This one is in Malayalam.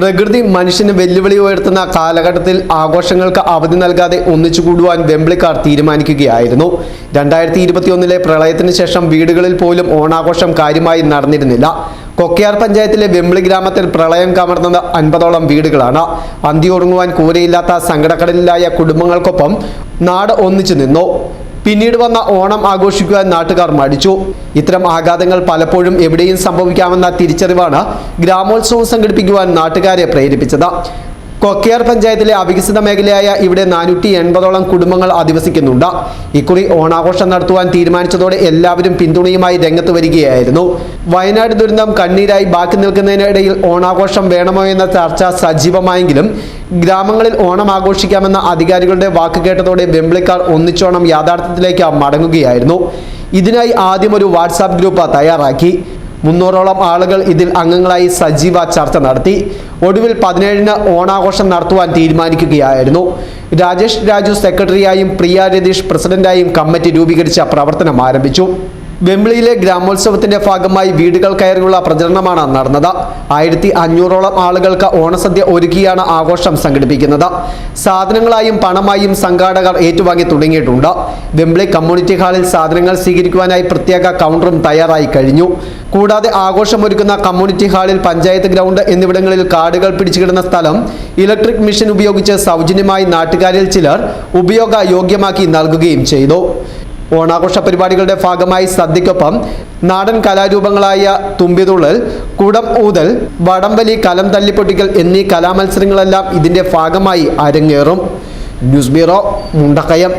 പ്രകൃതി മനുഷ്യന് വെല്ലുവിളി ഉയർത്തുന്ന കാലഘട്ടത്തിൽ ആഘോഷങ്ങൾക്ക് അവധി നൽകാതെ ഒന്നിച്ചുകൂടുവാൻ വെമ്പിളിക്കാർ തീരുമാനിക്കുകയായിരുന്നു. 2021 പ്രളയത്തിന് ശേഷം വീടുകളിൽ പോലും ഓണാഘോഷം കാര്യമായി നടന്നിരുന്നില്ല. കൊക്കയാർ പഞ്ചായത്തിലെ വെമ്പിളി ഗ്രാമത്തിൽ പ്രളയം കമർന്നത് 50ഓളം വീടുകളാണ്. അന്തിയുറങ്ങുവാൻ കൂരയില്ലാത്ത സങ്കടക്കടലിലായ കുടുംബങ്ങൾക്കൊപ്പം നാട് ഒന്നിച്ചു നിന്നു. പിന്നീട് വന്ന ഓണം ആഘോഷിക്കുവാൻ നാട്ടുകാർ മടിച്ചു. ഇത്തരം ആഘാതങ്ങൾ പലപ്പോഴും എവിടെയും സംഭവിക്കാമെന്ന തിരിച്ചറിവാണ് ഗ്രാമോത്സവം സംഘടിപ്പിക്കുവാൻ നാട്ടുകാരെ പ്രേരിപ്പിച്ചത്. കൊക്കയാർ പഞ്ചായത്തിലെ അവികസിത മേഖലയായ ഇവിടെ 480ഓളം കുടുംബങ്ങൾ അധിവസിക്കുന്നുണ്ട്. ഇക്കുറി ഓണാഘോഷം നടത്തുവാൻ തീരുമാനിച്ചതോടെ എല്ലാവരും പിന്തുണയുമായി രംഗത്ത് വരികയായിരുന്നു. വയനാട് ദുരന്തം കണ്ണീരായി ബാക്കി നിൽക്കുന്നതിനിടയിൽ ഓണാഘോഷം വേണമോ എന്ന ചർച്ച സജീവമായെങ്കിലും ഗ്രാമങ്ങളിൽ ഓണം ആഘോഷിക്കാമെന്ന അധികാരികളുടെ വാക്ക് കേട്ടതോടെ വെമ്പിളിക്കാർ ഒന്നിച്ചോണം യാഥാർത്ഥ്യത്തിലേക്ക് മടങ്ങുകയായിരുന്നു. ഇതിനായി ആദ്യം ഒരു വാട്സാപ്പ് ഗ്രൂപ്പ് തയ്യാറാക്കി. 300ഓളം ആളുകൾ ഇതിൽ അംഗങ്ങളായി സജീവ ചർച്ച നടത്തി. ഒടുവിൽ 17-ന് ഓണാഘോഷം നടത്തുവാൻ തീരുമാനിക്കുകയായിരുന്നു. രാജേഷ് രാജു സെക്രട്ടറിയായും പ്രിയ രതീഷ് പ്രസിഡന്റായും കമ്മിറ്റി രൂപീകരിച്ച പ്രവർത്തനം ആരംഭിച്ചു. വെമ്പിളിയിലെ ഗ്രാമോത്സവത്തിന്റെ ഭാഗമായി വീടുകൾ കയറിയുള്ള പ്രചരണമാണ് നടന്നത്. 1500ഓളം ആളുകൾക്ക് ഓണസദ്യ ഒരുക്കിയാണ് ആഘോഷം സംഘടിപ്പിക്കുന്നത്. സാധനങ്ങളായും പണമായും സംഘാടകർ ഏറ്റുവാങ്ങി തുടങ്ങിയിട്ടുണ്ട്. വെമ്പിളി കമ്മ്യൂണിറ്റി ഹാളിൽ സാധനങ്ങൾ സ്വീകരിക്കുവാനായി പ്രത്യേക കൗണ്ടറും തയ്യാറായി കഴിഞ്ഞു. കൂടാതെ ആഘോഷമൊരുക്കുന്ന കമ്മ്യൂണിറ്റി ഹാളിൽ പഞ്ചായത്ത് ഗ്രൗണ്ട് എന്നിവിടങ്ങളിൽ കാടുകൾ പിടിച്ചുകിടന്ന സ്ഥലം ഇലക്ട്രിക് മെഷീൻ ഉപയോഗിച്ച് സൗജന്യമായി നാട്ടുകാരിൽ ചിലർ ഉപയോഗയോഗ്യമാക്കി നൽകുകയും ചെയ്തു. ഓണാഘോഷ പരിപാടികളുടെ ഭാഗമായി സദ്യക്കൊപ്പം നാടൻ കലാരൂപങ്ങളായ തുമ്പിതുള്ളൽ, കുടം ഊതൽ, വടംവലി, കലം തല്ലിപ്പൊട്ടിക്കൽ എന്നീ കലാമത്സരങ്ങളെല്ലാം ഇതിന്റെ ഭാഗമായി അരങ്ങേറും. News bureau, Mundakayam.